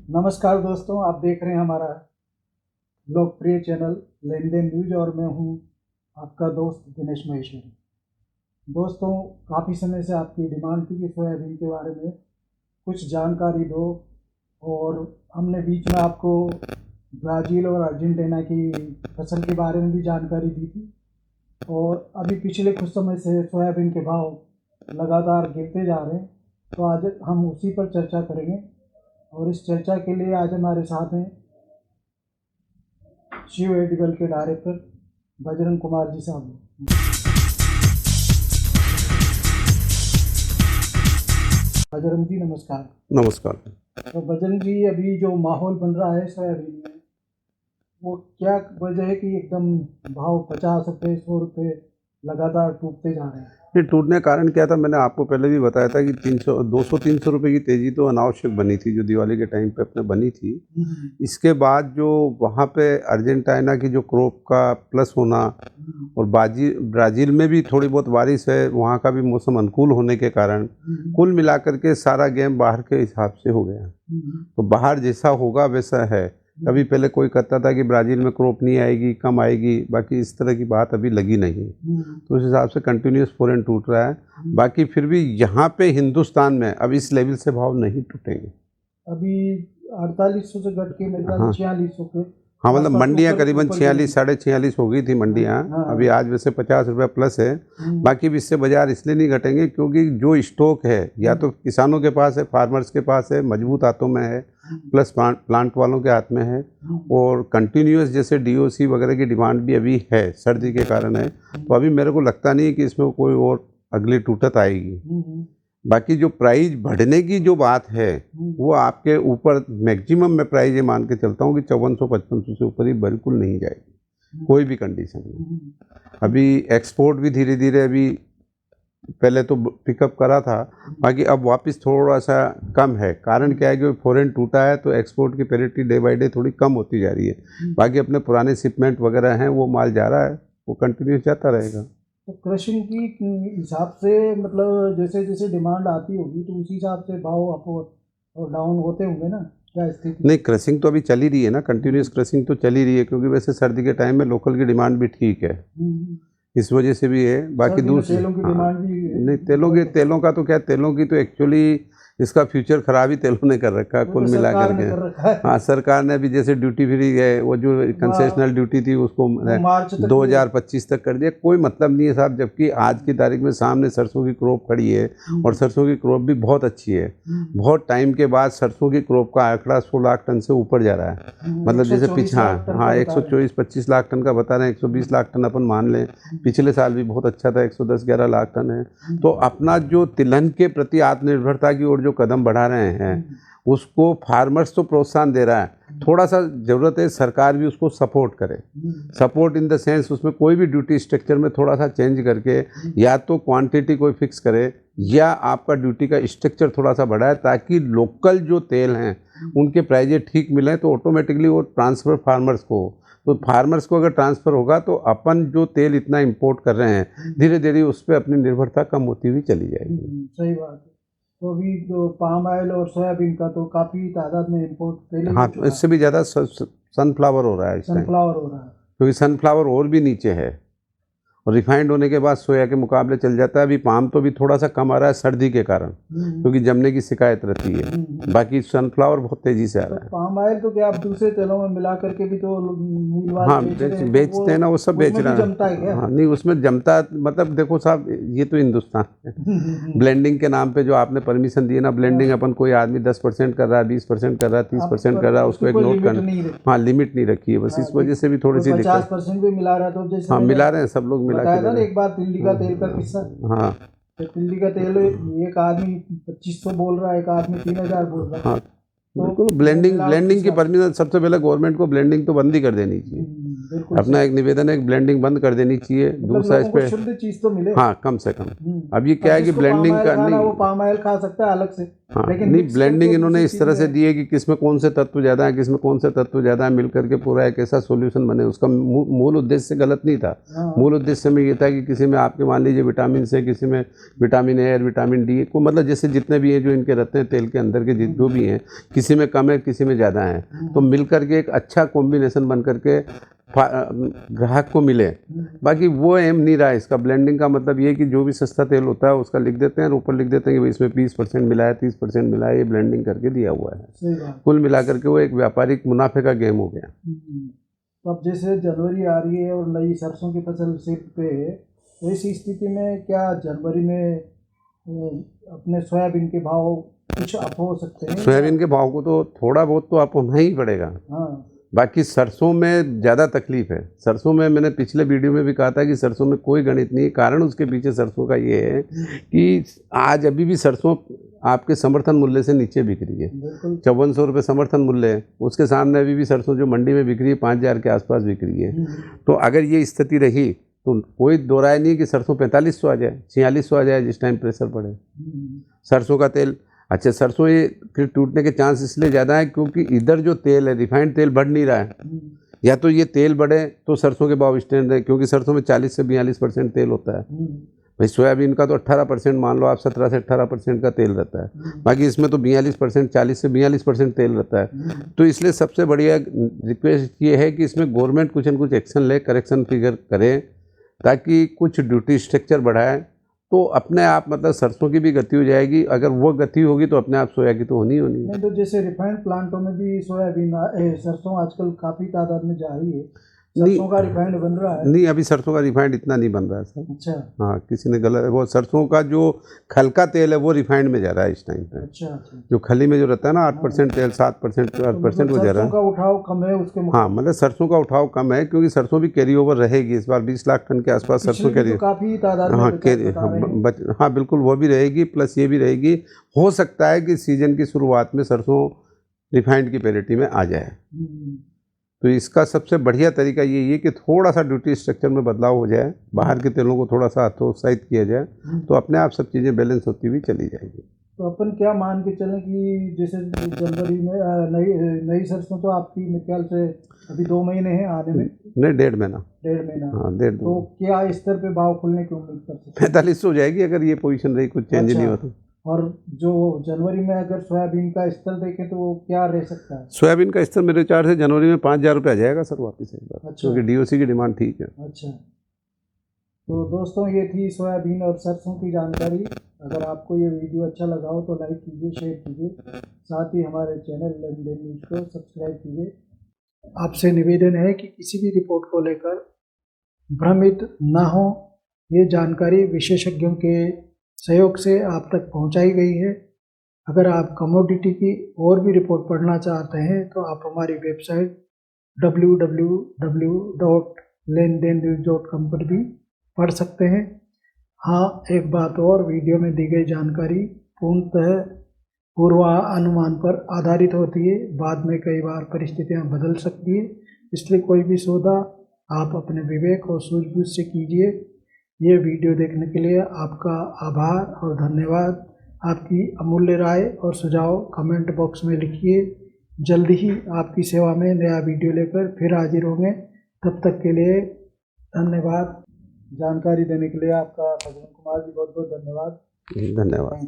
नमस्कार दोस्तों, आप देख रहे हैं हमारा लोकप्रिय चैनल लेन देन न्यूज और मैं हूं आपका दोस्त दिनेश महेश्वरी। दोस्तों, काफ़ी समय से आपकी डिमांड थी कि सोयाबीन के बारे में कुछ जानकारी दो और हमने बीच में आपको ब्राज़ील और अर्जेंटीना की फसल के बारे में भी जानकारी दी थी। और अभी पिछले कुछ समय से सोयाबीन के भाव लगातार गिरते जा रहे हैं, तो आज हम उसी पर चर्चा करेंगे। और इस चर्चा के लिए आज हमारे साथ हैं शिव एडिबल के डायरेक्टर बजरंग कुमार जी साहब। बजरंग जी नमस्कार। नमस्कार। तो बजरंग जी, अभी जो माहौल बन रहा है सोयाबीन में, वो क्या वजह है कि एकदम भाव 50 रुपये 100 रुपये लगातार टूटते जा रहे हैं? ये टूटने का कारण क्या था, मैंने आपको पहले भी बताया था कि 200-300 रुपए की तेजी तो अनावश्यक बनी थी, जो दिवाली के टाइम पे अपने बनी थी। इसके बाद जो वहाँ पे अर्जेंटीना की जो क्रॉप का प्लस होना और ब्राज़ील में भी थोड़ी बहुत बारिश है, वहाँ का भी मौसम अनुकूल होने के कारण कुल मिलाकर के सारा गेम बाहर के हिसाब से हो गया। तो बाहर जैसा होगा वैसा है। कभी पहले कोई कहता था कि ब्राज़ील में क्रॉप नहीं आएगी, कम आएगी, बाकी इस तरह की बात अभी लगी नहीं है। तो उस हिसाब से कंटिन्यूस फॉरेन टूट रहा है। बाकी फिर भी यहाँ पे हिंदुस्तान में अब इस लेवल से भाव नहीं टूटेंगे। अभी 4800 से घट के मेरे ख्याल 4600 के, हाँ, मतलब मंडियाँ करीबन 46 साढ़े 46 हो गई थी मंडियाँ। अभी आज वैसे 50 रुपये प्लस है। बाकी भी इससे बाजार इसलिए नहीं घटेंगे क्योंकि जो स्टॉक है या तो किसानों के पास है, फार्मर्स के पास है, मजबूत हाथों में है, प्लस प्लांट वालों के हाथ में है, और कंटिन्यूस जैसे डीओसी वगैरह की डिमांड भी अभी है, सर्दी के कारण है। तो अभी मेरे को लगता नहीं कि इसमें कोई और अगली टूटत आएगी। बाकी जो प्राइस बढ़ने की जो बात है वो आपके ऊपर मैक्सिमम मैं प्राइस ये मान के चलता हूँ कि 5400-5500 से ऊपर ही बिल्कुल नहीं जाएगी कोई भी कंडीशन में। अभी एक्सपोर्ट भी धीरे धीरे अभी पहले तो पिकअप करा था, बाकी अब वापस थोड़ा सा कम है। कारण क्या है कि फॉरेन टूटा है तो एक्सपोर्ट की पैरिटी डे बाई डे थोड़ी कम होती जा रही है। बाकी अपने पुराने शिपमेंट वगैरह हैं वो माल जा रहा है, वो कंटिन्यूस जाता रहेगा। तो क्रशिंग की हिसाब से मतलब जैसे जैसे डिमांड आती होगी तो उसी हिसाब से भाव अप और डाउन होते होंगे ना, क्या स्थिति? नहीं, क्रशिंग तो अभी चल ही रही है ना, कंटिन्यूस क्रशिंग तो चल ही रही है, क्योंकि वैसे सर्दी के टाइम में लोकल की डिमांड भी ठीक है, इस वजह से भी है। बाकी दूसरी तेलों की डिमांड भी है। नहीं, तेलों का तो क्या, तेलों की तो एक्चुअली इसका फ्यूचर खराब ही तेलों ने कर रखा है कुल मिला करके। हाँ, सरकार ने अभी जैसे ड्यूटी फ्री है, वो जो कंसेशनल ड्यूटी थी उसको 2025 तक कर दिया। कोई मतलब नहीं है साहब, जबकि आज की तारीख में सामने सरसों की क्रॉप खड़ी है और सरसों की क्रॉप भी बहुत अच्छी है। बहुत टाइम के बाद सरसों की क्रॉप का आंकड़ा 100 लाख टन से ऊपर जा रहा है। मतलब जैसे पीछे हाँ 124-25 लाख टन का बता रहे हैं, 120 लाख टन अपन मान लें। पिछले साल भी बहुत अच्छा था, 110-11 लाख टन है। तो अपना जो तिलहन के प्रति आत्मनिर्भरता की ओर जो कदम बढ़ा रहे हैं उसको फार्मर्स तो प्रोत्साहन दे रहा है। थोड़ा सा ज़रूरत है सरकार भी उसको सपोर्ट करे। सपोर्ट इन द सेंस उसमें कोई भी ड्यूटी स्ट्रक्चर में थोड़ा सा चेंज करके या तो क्वांटिटी कोई फिक्स करे या आपका ड्यूटी का स्ट्रक्चर थोड़ा सा बढ़ाए, ताकि लोकल जो तेल हैं उनके प्राइजें ठीक मिलें, तो ऑटोमेटिकली वो ट्रांसफ़र फार्मर्स को, तो फार्मर्स को अगर ट्रांसफ़र होगा तो अपन जो तेल इतना इंपोर्ट कर रहे हैं धीरे धीरे उस पर अपनी निर्भरता कम होती हुई चली जाएगी। सही बात है। तो अभी जो पाम ऑयल और सोयाबीन का तो काफ़ी तादाद में इंपोर्ट पहले, हाँ, इससे भी ज़्यादा सनफ्लावर हो रहा है इस टाइम, सनफ्लावर हो रहा है, क्योंकि सनफ्लावर और भी नीचे है और रिफाइंड होने के बाद सोया के मुकाबले चल जाता है। अभी पाम तो भी थोड़ा सा कम आ रहा है सर्दी के कारण, क्योंकि जमने की शिकायत रहती है। बाकी सनफ्लावर बहुत तेजी से आ रहा है। पाम ऑयल तो क्या आप दूसरे तेलों में मिला करके भी तो हाँ बेचते हैं ना, वो सब बेच रहे हैं। हाँ नहीं, उसमें जमता, मतलब देखो साहब, ये तो हिंदुस्तान है। ब्लेंडिंग के नाम पे जो आपने परमिशन दी है ना, ब्लेंडिंग अपन कोई आदमी 10% कर रहा है, 20% कर रहा है, 30% कर रहा है, उसको एक नोट करना। हाँ, लिमिट नहीं रखी है, बस इस वजह से भी थोड़ी सी 50% भी मिला रहा है। तो जैसे हाँ मिला रहे हैं, सब लोग मिला बताया था ना एक बार दिल्ली का तेल का किस्सा। हाँ, तो दिल्ली का तेल एक आदमी 2500 बोल रहा है, एक आदमी 3000 बोल रहा है। हाँ बिल्कुल। ब्लेंडिंग की परमिशन सबसे पहले गवर्नमेंट को ब्लेंडिंग तो बंद ही कर देनी चाहिए। अपना एक निवेदन है, एक ब्लेंडिंग बंद कर देनी चाहिए। दूसरा इस पे शुद्ध चीज तो मिले, हाँ कम से कम। अब ये क्या है कि ब्लेंडिंग का नहीं, वो पाम ऑयल खा सकता है अलग से, हाँ लेकिन नहीं, ब्लेंडिंग इन्होंने इस तरह से दी है कि किसमें कौन से तत्व ज़्यादा है, किसमें कौन से तत्व ज़्यादा है, मिल करके पूरा एक ऐसा सॉल्यूशन बने। उसका मूल उद्देश्य गलत नहीं था। मूल उद्देश्य में ये था कि किसी में आपके मान लीजिए विटामिन से, किसी में विटामिन ए और विटामिन डी को, मतलब जैसे जितने भी हैं जो इनके रहते हैं तेल के अंदर के जो भी हैं, किसी में कम है किसी में ज़्यादा है, तो मिल करके एक अच्छा कॉम्बिनेशन बन करके ग्राहक को मिले। बाकी वो एम नहीं रहा इसका। ब्लेंडिंग का मतलब ये कि जो भी सस्ता तेल होता है उसका लिख देते हैं और ऊपर लिख देते हैं कि इसमें 20% मिला है, 30% मिला है, ये ब्लेंडिंग करके दिया हुआ है। कुल मिला करके वो एक व्यापारिक मुनाफे का गेम हो गया। तो अब जैसे जनवरी आ रही है और नई सरसों की फसल सिर पे है, तो इस स्थिति में क्या जनवरी में अपने सोयाबीन के भाव कुछ अप हो सकते हैं? सोयाबीन के भाव को तो थोड़ा बहुत तो अप होना ही पड़ेगा। बाकी सरसों में ज़्यादा तकलीफ है। सरसों में मैंने पिछले वीडियो में भी कहा था कि सरसों में कोई गणित नहीं है। कारण उसके पीछे सरसों का ये है कि आज अभी भी सरसों आपके समर्थन मूल्य से नीचे बिक रही है। 5400 रुपये समर्थन मूल्य है, उसके सामने अभी भी सरसों जो मंडी में बिक रही है 5000 के आसपास बिक रही है। तो अगर ये स्थिति रही तो कोई दो राय नहीं कि सरसों 4500 आ जाए, 4600 आ जाए जिस टाइम प्रेशर पड़े। सरसों का तेल अच्छा, सरसों ये टूटने के चांस इसलिए ज़्यादा है क्योंकि इधर जो तेल है रिफाइंड तेल बढ़ नहीं रहा है। या तो ये तेल बढ़े तो सरसों के भाव स्टैंड है, क्योंकि सरसों में 40 से 42% तेल होता है। भाई सोयाबीन का तो 18% मान लो आप, 17 से 18% का तेल रहता है। बाकी इसमें तो 42%, 40 से 42% तेल रहता है। तो इसलिए सबसे बढ़िया रिक्वेस्ट ये है कि इसमें गवर्नमेंट कुछ न कुछ एक्शन ले, करेक्शन फिगर करे, ताकि कुछ ड्यूटी स्ट्रक्चर बढ़ाए तो अपने आप मतलब सरसों की भी गति हो जाएगी। अगर वो गति होगी तो अपने आप सोया की तो होनी है। नहीं तो जैसे रिफाइंड प्लांटों में भी सोयाबीन सरसों आजकल काफ़ी तादाद में जा रही है, सरसों का रिफाइंड बन रहा है? नहीं, अभी सरसों का रिफाइंड इतना नहीं बन रहा है सर। अच्छा। हाँ, किसी ने गलत, वो सरसों का जो खल का तेल है वो रिफाइंड में जा रहा है इस टाइम पे। अच्छा। जो खली में जो रहता है ना 8% तेल, 7%, 8% वो जा रहा है। सरसों का उठाव कम है उसके मुकाबले। हाँ, मतलब सरसों का उठाव कम है क्योंकि सरसों भी कैरी ओवर रहेगी इस बार। 20 लाख टन के आसपास सरसों कैरी, काफ़ी तादाद में हाँ बिल्कुल वो भी रहेगी, प्लस ये भी रहेगी। हो सकता है कि सीजन की शुरुआत में सरसों रिफाइंड की पैरिटी में आ जाए। तो इसका सबसे बढ़िया तरीका ये है कि थोड़ा सा ड्यूटी स्ट्रक्चर में बदलाव हो जाए, बाहर के तेलों को थोड़ा सा हतोत्साहित किया जाए, तो अपने आप सब चीज़ें बैलेंस होती हुई चली जाएगी। तो अपन क्या मान के चलें कि जैसे जनवरी में नई सरसों तो आपकी मेरे ख्याल से अभी 2 महीने हैं आने में? नहीं, 1.5 महीना। 1.5 महीना। हाँ, 1.5। तो क्या स्तर पे भाव खुलने की उम्मीद कर सकते हैं? 45 हो जाएगी अगर ये पोजीशन रही, कुछ चेंज नहीं होता। और जो जनवरी में अगर सोयाबीन का स्तर देखें तो क्या रह सकता है? सोयाबीन का स्तर मेरे विचार से जनवरी में 5000 रुपये आ जाएगा सर वापस एक बार। अच्छा। क्योंकि DOC की डिमांड ठीक है। अच्छा, तो दोस्तों ये थी सोयाबीन और सरसों की जानकारी। अगर आपको ये वीडियो अच्छा लगा हो तो लाइक कीजिए, शेयर कीजिए, साथ ही हमारे चैनल लेनदेन न्यूज को सब्सक्राइब कीजिए। आपसे निवेदन है कि किसी भी रिपोर्ट को लेकर भ्रमित ना हो। ये जानकारी विशेषज्ञों के सहयोग से आप तक पहुंचाई गई है। अगर आप कमोडिटी की और भी रिपोर्ट पढ़ना चाहते हैं तो आप हमारी वेबसाइट www.lendennews.com पर भी पढ़ सकते हैं। हाँ, एक बात और, वीडियो में दी गई जानकारी पूर्णतः पूर्वानुमान पर आधारित होती है। बाद में कई बार परिस्थितियां बदल सकती है, इसलिए कोई भी सौदा आप अपने विवेक और सूझबूझ से कीजिए। ये वीडियो देखने के लिए आपका आभार और धन्यवाद। आपकी अमूल्य राय और सुझाव कमेंट बॉक्स में लिखिए। जल्दी ही आपकी सेवा में नया वीडियो लेकर फिर हाजिर होंगे। तब तक के लिए धन्यवाद। जानकारी देने के लिए आपका भजन कुमार जी बहुत बहुत धन्यवाद। धन्यवाद।